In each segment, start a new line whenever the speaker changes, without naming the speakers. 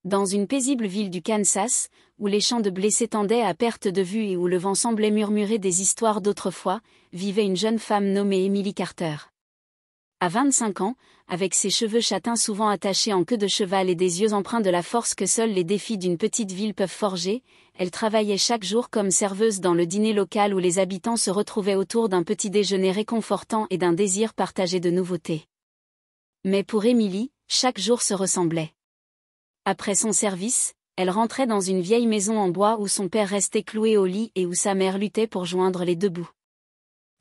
Dans une paisible ville du Kansas, où les champs de blé s'étendaient à perte de vue et où le vent semblait murmurer des histoires d'autrefois, vivait une jeune femme nommée Emily Carter. À 25 ans, avec ses cheveux châtains souvent attachés en queue de cheval et des yeux empreints de la force que seuls les défis d'une petite ville peuvent forger, elle travaillait chaque jour comme serveuse dans le dîner local où les habitants se retrouvaient autour d'un petit déjeuner réconfortant et d'un désir partagé de nouveautés. Mais pour Emily, chaque jour se ressemblait. Après son service, elle rentrait dans une vieille maison en bois où son père restait cloué au lit et où sa mère luttait pour joindre les deux bouts.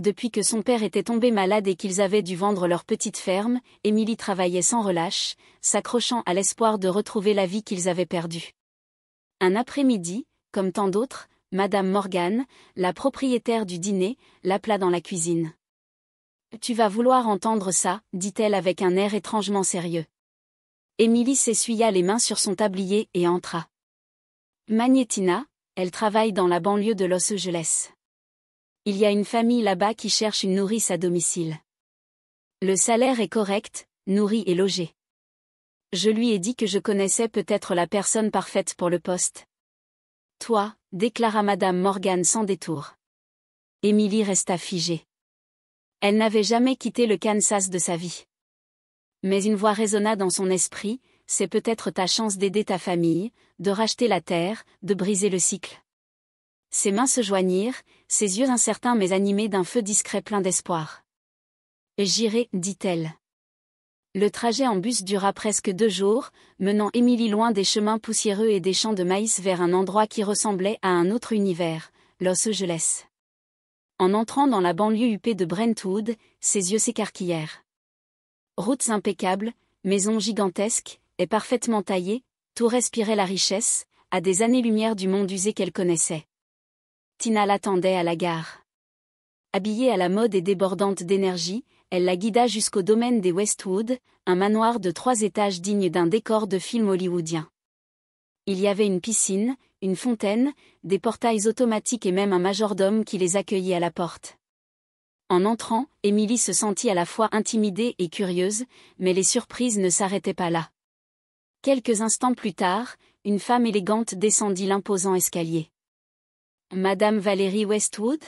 Depuis que son père était tombé malade et qu'ils avaient dû vendre leur petite ferme, Emily travaillait sans relâche, s'accrochant à l'espoir de retrouver la vie qu'ils avaient perdue. Un après-midi, comme tant d'autres, Madame Morgan, la propriétaire du dîner, l'appela dans la cuisine. « Tu vas vouloir entendre ça, dit-elle avec un air étrangement sérieux. Emily s'essuya les mains sur son tablier et entra. Magnétina, elle travaille dans la banlieue de Los Angeles. Il y a une famille là-bas qui cherche une nourrice à domicile. Le salaire est correct, nourrie et logée. Je lui ai dit que je connaissais peut-être la personne parfaite pour le poste. Toi, déclara Madame Morgan sans détour. Emily resta figée. Elle n'avait jamais quitté le Kansas de sa vie. Mais une voix résonna dans son esprit, c'est peut-être ta chance d'aider ta famille, de racheter la terre, de briser le cycle. Ses mains se joignirent, ses yeux incertains mais animés d'un feu discret plein d'espoir. J'irai, dit-elle. Le trajet en bus dura presque 2 jours, menant Emily loin des chemins poussiéreux et des champs de maïs vers un endroit qui ressemblait à un autre univers, Los Angeles. En entrant dans la banlieue huppée de Brentwood, ses yeux s'écarquillèrent. Routes impeccables, maisons gigantesques, et parfaitement taillées, tout respirait la richesse, à des années-lumière du monde usé qu'elle connaissait. Tina l'attendait à la gare. Habillée à la mode et débordante d'énergie, elle la guida jusqu'au domaine des Westwood, un manoir de 3 étages digne d'un décor de film hollywoodien. Il y avait une piscine, une fontaine, des portails automatiques et même un majordome qui les accueillait à la porte. En entrant, Emily se sentit à la fois intimidée et curieuse, mais les surprises ne s'arrêtaient pas là. Quelques instants plus tard, une femme élégante descendit l'imposant escalier. « Madame Valérie Westwood ?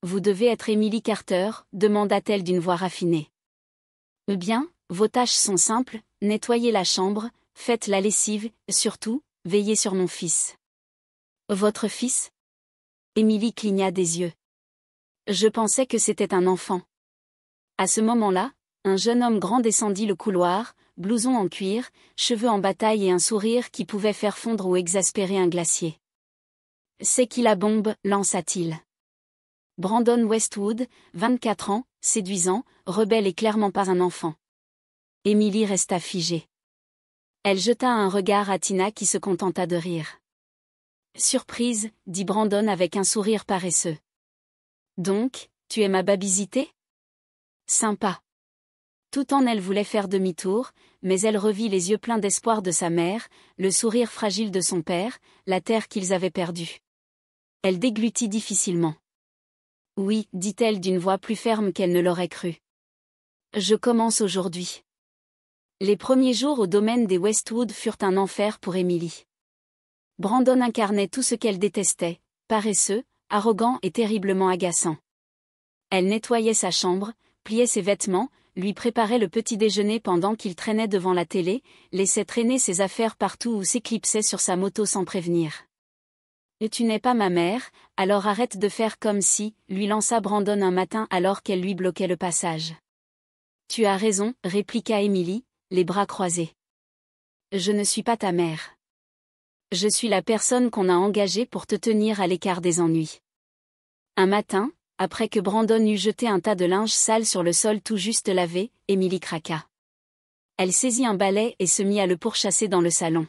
Vous devez être Emily Carter, demanda-t-elle d'une voix raffinée. « Bien, vos tâches sont simples, nettoyez la chambre, faites la lessive, surtout, veillez sur mon fils. » « Votre fils ? » Emily cligna des yeux. Je pensais que c'était un enfant. À ce moment-là, un jeune homme grand descendit le couloir, blouson en cuir, cheveux en bataille et un sourire qui pouvait faire fondre ou exaspérer un glacier. « C'est qui la bombe ?» lança-t-il. Brandon Westwood, 24 ans, séduisant, rebelle et clairement pas un enfant. Emily resta figée. Elle jeta un regard à Tina qui se contenta de rire. « Surprise, dit Brandon avec un sourire paresseux. Donc, tu es ma babysité ? Sympa. Tout en elle voulait faire demi-tour, mais elle revit les yeux pleins d'espoir de sa mère, le sourire fragile de son père, la terre qu'ils avaient perdue. Elle déglutit difficilement. Oui, dit-elle d'une voix plus ferme qu'elle ne l'aurait cru. Je commence aujourd'hui. Les premiers jours au domaine des Westwood furent un enfer pour Emily. Brandon incarnait tout ce qu'elle détestait, paresseux, arrogant et terriblement agaçant. Elle nettoyait sa chambre, pliait ses vêtements, lui préparait le petit déjeuner pendant qu'il traînait devant la télé, laissait traîner ses affaires partout ou s'éclipsait sur sa moto sans prévenir. « Et tu n'es pas ma mère, alors arrête de faire comme si, lui lança Brandon un matin alors qu'elle lui bloquait le passage. « Tu as raison, répliqua Emily, les bras croisés. Je ne suis pas ta mère. Je suis la personne qu'on a engagée pour te tenir à l'écart des ennuis. » Un matin, après que Brandon eut jeté un tas de linge sale sur le sol tout juste lavé, Emily craqua. Elle saisit un balai et se mit à le pourchasser dans le salon.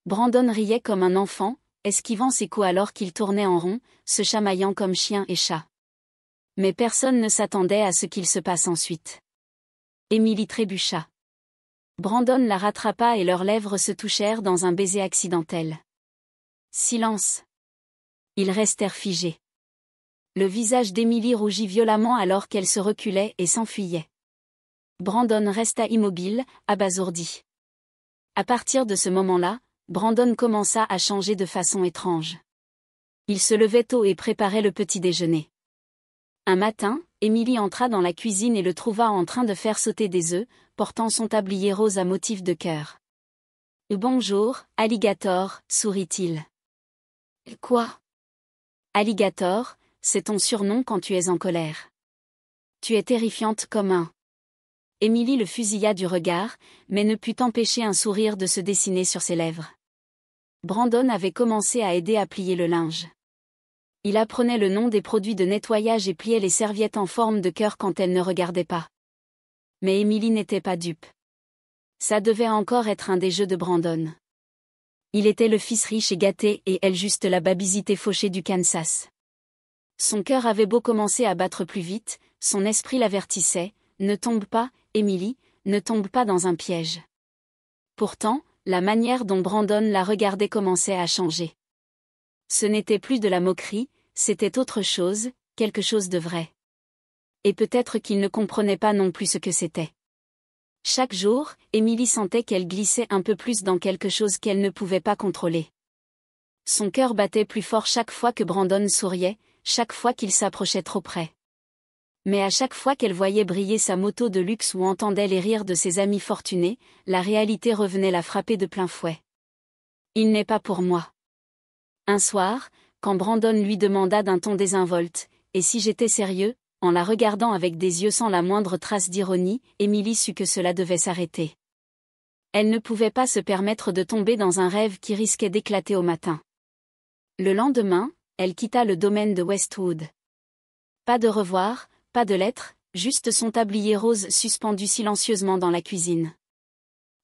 Brandon riait comme un enfant, esquivant ses coups alors qu'il tournait en rond, se chamaillant comme chien et chat. Mais personne ne s'attendait à ce qu'il se passe ensuite. Emily trébucha. Brandon la rattrapa et leurs lèvres se touchèrent dans un baiser accidentel. Silence. Ils restèrent figés. Le visage d'Emily rougit violemment alors qu'elle se reculait et s'enfuyait. Brandon resta immobile, abasourdi. À partir de ce moment-là, Brandon commença à changer de façon étrange. Il se levait tôt et préparait le petit déjeuner. Un matin, Emily entra dans la cuisine et le trouva en train de faire sauter des œufs, portant son tablier rose à motif de cœur. « Bonjour, Alligator », sourit-il. « Quoi ? » ? Alligator, c'est ton surnom quand tu es en colère. Tu es terrifiante comme un. Emily le fusilla du regard, mais ne put empêcher un sourire de se dessiner sur ses lèvres. Brandon avait commencé à aider à plier le linge. Il apprenait le nom des produits de nettoyage et pliait les serviettes en forme de cœur quand elle ne regardait pas. Mais Emily n'était pas dupe. Ça devait encore être un des jeux de Brandon. Il était le fils riche et gâté et elle juste la babysité fauchée du Kansas. Son cœur avait beau commencer à battre plus vite, son esprit l'avertissait, ne tombe pas, Emily, ne tombe pas dans un piège. Pourtant, la manière dont Brandon la regardait commençait à changer. Ce n'était plus de la moquerie, c'était autre chose, quelque chose de vrai. Et peut-être qu'il ne comprenait pas non plus ce que c'était. Chaque jour, Emily sentait qu'elle glissait un peu plus dans quelque chose qu'elle ne pouvait pas contrôler. Son cœur battait plus fort chaque fois que Brandon souriait, chaque fois qu'il s'approchait trop près. Mais à chaque fois qu'elle voyait briller sa moto de luxe ou entendait les rires de ses amis fortunés, la réalité revenait la frapper de plein fouet. « Il n'est pas pour moi. » Un soir, quand Brandon lui demanda d'un ton désinvolte, « Et si j'étais sérieux ?» En la regardant avec des yeux sans la moindre trace d'ironie, Emily sut que cela devait s'arrêter. Elle ne pouvait pas se permettre de tomber dans un rêve qui risquait d'éclater au matin. Le lendemain, elle quitta le domaine de Westwood. Pas de revoir, pas de lettre, juste son tablier rose suspendu silencieusement dans la cuisine.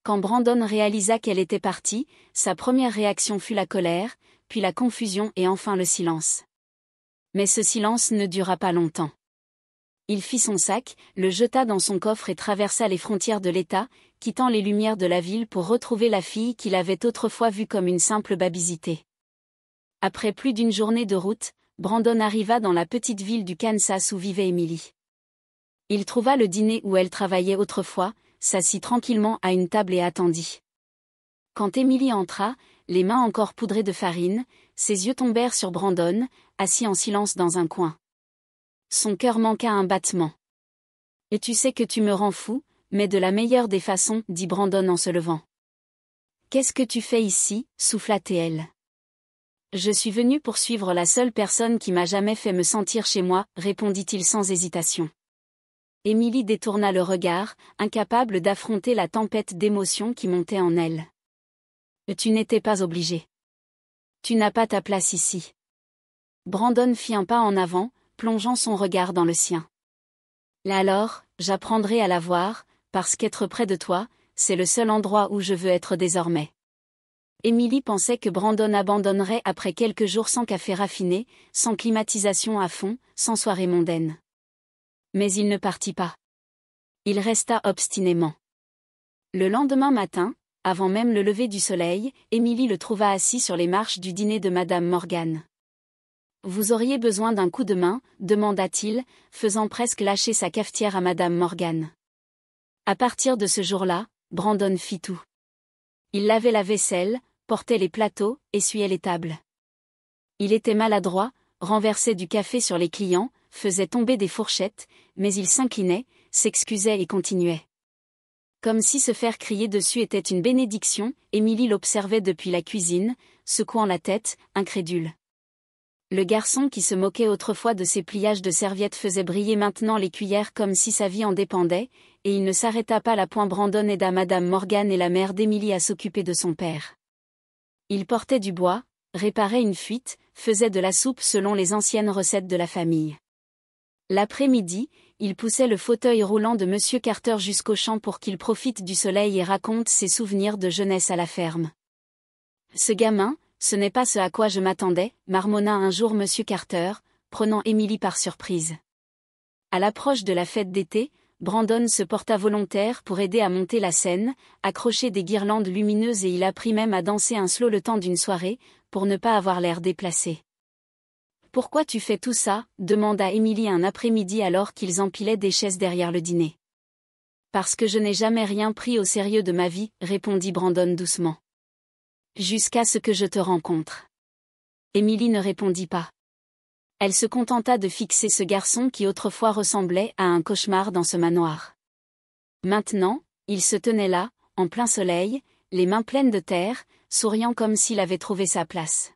Quand Brandon réalisa qu'elle était partie, sa première réaction fut la colère, puis la confusion et enfin le silence. Mais ce silence ne dura pas longtemps. Il fit son sac, le jeta dans son coffre et traversa les frontières de l'État, quittant les lumières de la ville pour retrouver la fille qu'il avait autrefois vue comme une simple babysité. Après plus d'une journée de route, Brandon arriva dans la petite ville du Kansas où vivait Emily. Il trouva le dîner où elle travaillait autrefois, s'assit tranquillement à une table et attendit. Quand Emily entra, les mains encore poudrées de farine, ses yeux tombèrent sur Brandon, assis en silence dans un coin. Son cœur manqua un battement. « Et tu sais que tu me rends fou, mais de la meilleure des façons, dit Brandon en se levant. « Qu'est-ce que tu fais ici » souffla-t-elle. « Je suis venu pour suivre la seule personne qui m'a jamais fait me sentir chez moi, répondit-il sans hésitation. Emily détourna le regard, incapable d'affronter la tempête d'émotions qui montait en elle. « Tu n'étais pas obligé. Tu n'as pas ta place ici. » Brandon fit un pas en avant, plongeant son regard dans le sien. « Là alors, j'apprendrai à la voir, parce qu'être près de toi, c'est le seul endroit où je veux être désormais. » Emily pensait que Brandon abandonnerait après quelques jours sans café raffiné, sans climatisation à fond, sans soirée mondaine. Mais il ne partit pas. Il resta obstinément. Le lendemain matin, avant même le lever du soleil, Emily le trouva assis sur les marches du dîner de Madame Morgan. « Vous auriez besoin d'un coup de main » demanda-t-il, faisant presque lâcher sa cafetière à Madame Morgan. À partir de ce jour-là, Brandon fit tout. Il lavait la vaisselle, portait les plateaux, essuyait les tables. Il était maladroit, renversait du café sur les clients, faisait tomber des fourchettes, mais il s'inclinait, s'excusait et continuait. Comme si se faire crier dessus était une bénédiction, Emily l'observait depuis la cuisine, secouant la tête, incrédule. Le garçon qui se moquait autrefois de ses pliages de serviettes faisait briller maintenant les cuillères comme si sa vie en dépendait, et il ne s'arrêta pas là. Brandon aida Madame Morgan et la mère d'Emily à s'occuper de son père. Il portait du bois, réparait une fuite, faisait de la soupe selon les anciennes recettes de la famille. L'après-midi, il poussait le fauteuil roulant de Monsieur Carter jusqu'au champ pour qu'il profite du soleil et raconte ses souvenirs de jeunesse à la ferme. Ce gamin, ce n'est pas ce à quoi je m'attendais, marmonna un jour Monsieur Carter, prenant Emily par surprise. À l'approche de la fête d'été, Brandon se porta volontaire pour aider à monter la scène, accrocher des guirlandes lumineuses et il apprit même à danser un slow le temps d'une soirée, pour ne pas avoir l'air déplacé. « Pourquoi tu fais tout ça » demanda Emily un après-midi alors qu'ils empilaient des chaises derrière le dîner. « Parce que je n'ai jamais rien pris au sérieux de ma vie, répondit Brandon doucement. Jusqu'à ce que je te rencontre. Emily ne répondit pas. Elle se contenta de fixer ce garçon qui autrefois ressemblait à un cauchemar dans ce manoir. Maintenant, il se tenait là, en plein soleil, les mains pleines de terre, souriant comme s'il avait trouvé sa place.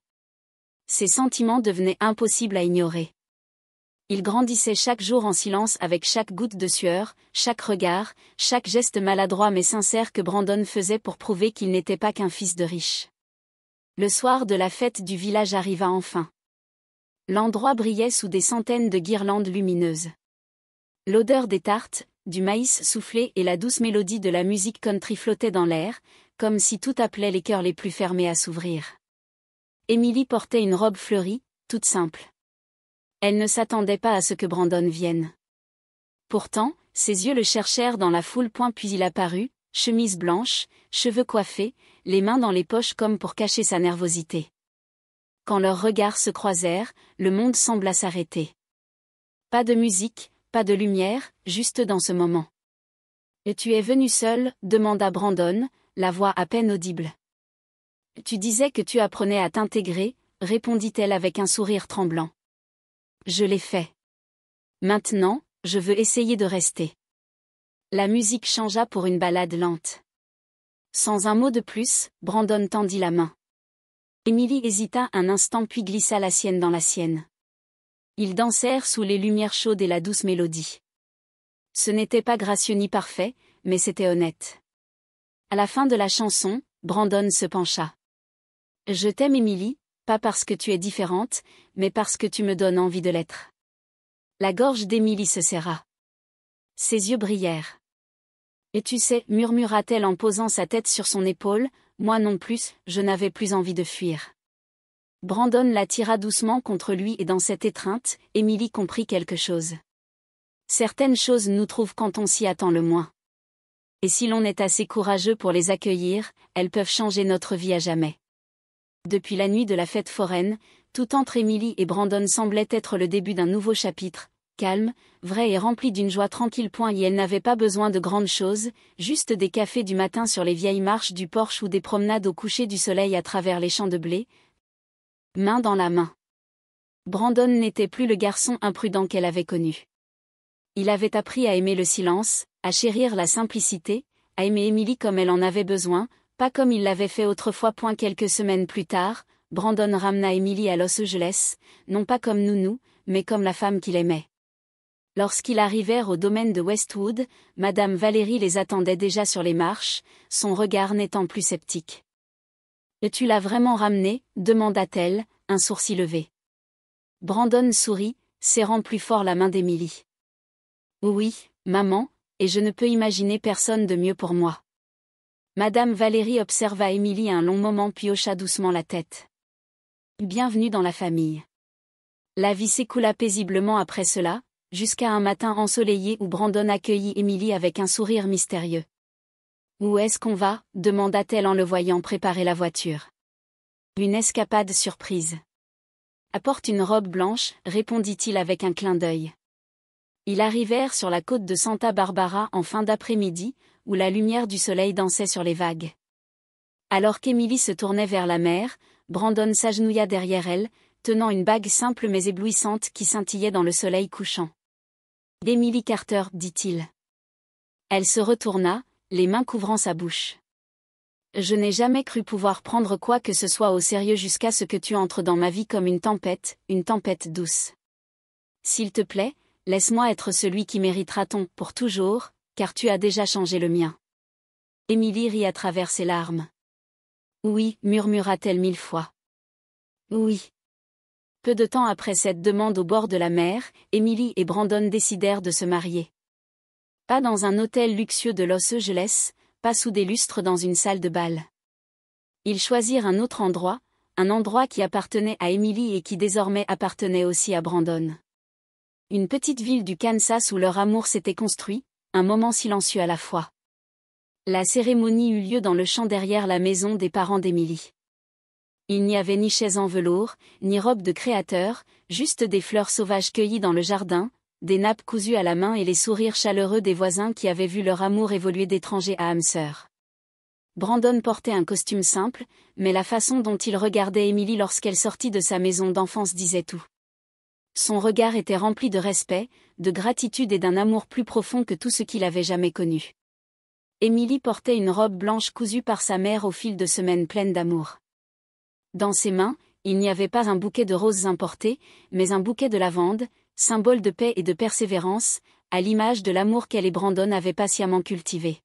Ses sentiments devenaient impossibles à ignorer. Il grandissait chaque jour en silence avec chaque goutte de sueur, chaque regard, chaque geste maladroit mais sincère que Brandon faisait pour prouver qu'il n'était pas qu'un fils de riche. Le soir de la fête du village arriva enfin. L'endroit brillait sous des centaines de guirlandes lumineuses. L'odeur des tartes, du maïs soufflé et la douce mélodie de la musique country flottaient dans l'air, comme si tout appelait les cœurs les plus fermés à s'ouvrir. Emily portait une robe fleurie, toute simple. Elle ne s'attendait pas à ce que Brandon vienne. Pourtant, ses yeux le cherchèrent dans la foule puis il apparut, chemise blanche, cheveux coiffés, les mains dans les poches comme pour cacher sa nervosité. Quand leurs regards se croisèrent, le monde sembla s'arrêter. Pas de musique, pas de lumière, juste dans ce moment. « Et tu es venu seul ?» demanda Brandon, la voix à peine audible. « Tu disais que tu apprenais à t'intégrer » répondit-elle avec un sourire tremblant. « Je l'ai fait. Maintenant, je veux essayer de rester. » La musique changea pour une ballade lente. Sans un mot de plus, Brandon tendit la main. Emily hésita un instant puis glissa la sienne dans la sienne. Ils dansèrent sous les lumières chaudes et la douce mélodie. Ce n'était pas gracieux ni parfait, mais c'était honnête. À la fin de la chanson, Brandon se pencha. « Je t'aime Emily, pas parce que tu es différente, mais parce que tu me donnes envie de l'être. » La gorge d'Emily se serra. Ses yeux brillèrent. « Et tu sais, murmura-t-elle en posant sa tête sur son épaule, moi non plus, je n'avais plus envie de fuir. » Brandon la tira doucement contre lui et dans cette étreinte, Emily comprit quelque chose. Certaines choses nous trouvent quand on s'y attend le moins. Et si l'on est assez courageux pour les accueillir, elles peuvent changer notre vie à jamais. Depuis la nuit de la fête foraine, tout entre Emily et Brandon semblait être le début d'un nouveau chapitre, calme, vrai et rempli d'une joie tranquille. Et elle n'avait pas besoin de grandes choses, juste des cafés du matin sur les vieilles marches du porche ou des promenades au coucher du soleil à travers les champs de blé. Main dans la main. Brandon n'était plus le garçon imprudent qu'elle avait connu. Il avait appris à aimer le silence, à chérir la simplicité, à aimer Emily comme elle en avait besoin, pas comme il l'avait fait autrefois. Quelques semaines plus tard, Brandon ramena Emily à Los Angeles, non pas comme nounou, mais comme la femme qu'il aimait. Lorsqu'ils arrivèrent au domaine de Westwood, Madame Valérie les attendait déjà sur les marches, son regard n'étant plus sceptique. « Et tu l'as vraiment ramené ?» demanda-t-elle, un sourcil levé. Brandon sourit, serrant plus fort la main d'Emily. « Oui, maman, et je ne peux imaginer personne de mieux pour moi. » Madame Valérie observa Emily un long moment puis hocha doucement la tête. « Bienvenue dans la famille. » La vie s'écoula paisiblement après cela, jusqu'à un matin ensoleillé où Brandon accueillit Emily avec un sourire mystérieux. « Où est-ce qu'on va ?» demanda-t-elle en le voyant préparer la voiture. « Une escapade surprise. »« Apporte une robe blanche » répondit-il avec un clin d'œil. Ils arrivèrent sur la côte de Santa Barbara en fin d'après-midi, où la lumière du soleil dansait sur les vagues. Alors qu'Emily se tournait vers la mer, Brandon s'agenouilla derrière elle, tenant une bague simple mais éblouissante qui scintillait dans le soleil couchant. « D'Emily Carter, dit-il. » Elle se retourna, les mains couvrant sa bouche. « Je n'ai jamais cru pouvoir prendre quoi que ce soit au sérieux jusqu'à ce que tu entres dans ma vie comme une tempête douce. S'il te plaît, laisse-moi être celui qui méritera ton « pour toujours », car tu as déjà changé le mien. » Emily rit à travers ses larmes. « Oui, murmura-t-elle 1000 fois. « Oui. » Peu de temps après cette demande au bord de la mer, Emily et Brandon décidèrent de se marier. Pas dans un hôtel luxueux de Los Angeles, pas sous des lustres dans une salle de bal. Ils choisirent un autre endroit, un endroit qui appartenait à Emily et qui désormais appartenait aussi à Brandon. Une petite ville du Kansas où leur amour s'était construit, un moment silencieux à la fois. La cérémonie eut lieu dans le champ derrière la maison des parents d'Emily. Il n'y avait ni chaise en velours, ni robe de créateur, juste des fleurs sauvages cueillies dans le jardin, des nappes cousues à la main et les sourires chaleureux des voisins qui avaient vu leur amour évoluer d'étranger à âme sœur. Brandon portait un costume simple, mais la façon dont il regardait Emily lorsqu'elle sortit de sa maison d'enfance disait tout. Son regard était rempli de respect, de gratitude et d'un amour plus profond que tout ce qu'il avait jamais connu. Emily portait une robe blanche cousue par sa mère au fil de semaines pleines d'amour. Dans ses mains, il n'y avait pas un bouquet de roses importés, mais un bouquet de lavande, symbole de paix et de persévérance, à l'image de l'amour qu'elle et Brandon avaient patiemment cultivé.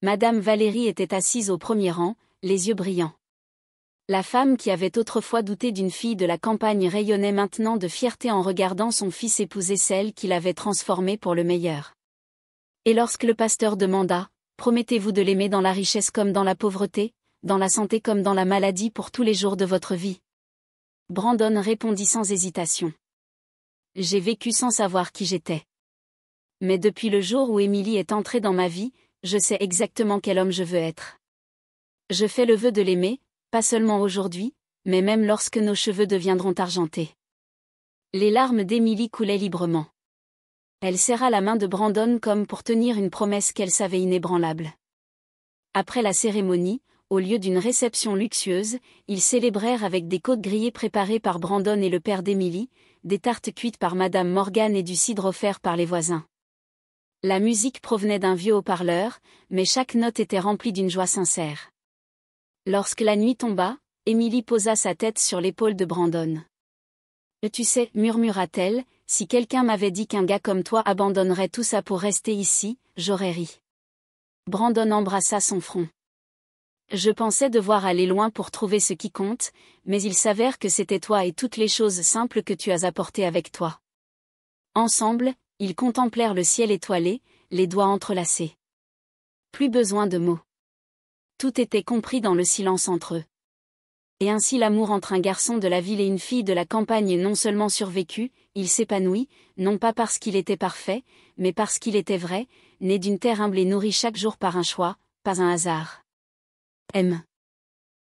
Madame Valérie était assise au premier rang, les yeux brillants. La femme qui avait autrefois douté d'une fille de la campagne rayonnait maintenant de fierté en regardant son fils épouser celle qui l'avait transformé pour le meilleur. Et lorsque le pasteur demanda, « Promettez-vous de l'aimer dans la richesse comme dans la pauvreté, dans la santé comme dans la maladie pour tous les jours de votre vie ?» Brandon répondit sans hésitation. « J'ai vécu sans savoir qui j'étais. Mais depuis le jour où Emily est entrée dans ma vie, je sais exactement quel homme je veux être. Je fais le vœu de l'aimer, pas seulement aujourd'hui, mais même lorsque nos cheveux deviendront argentés. » Les larmes d'Emily coulaient librement. Elle serra la main de Brandon comme pour tenir une promesse qu'elle savait inébranlable. Après la cérémonie, au lieu d'une réception luxueuse, ils célébrèrent avec des côtes grillées préparées par Brandon et le père d'Emily, des tartes cuites par Madame Morgan et du cidre offert par les voisins. La musique provenait d'un vieux haut-parleur, mais chaque note était remplie d'une joie sincère. Lorsque la nuit tomba, Emily posa sa tête sur l'épaule de Brandon. « Tu sais, murmura-t-elle, si quelqu'un m'avait dit qu'un gars comme toi abandonnerait tout ça pour rester ici, j'aurais ri. » Brandon embrassa son front. « Je pensais devoir aller loin pour trouver ce qui compte, mais il s'avère que c'était toi et toutes les choses simples que tu as apportées avec toi. » Ensemble, ils contemplèrent le ciel étoilé, les doigts entrelacés. Plus besoin de mots. Tout était compris dans le silence entre eux. Et ainsi l'amour entre un garçon de la ville et une fille de la campagne non seulement survécut, il s'épanouit, non pas parce qu'il était parfait, mais parce qu'il était vrai, né d'une terre humble et nourri chaque jour par un choix, pas un hasard. M.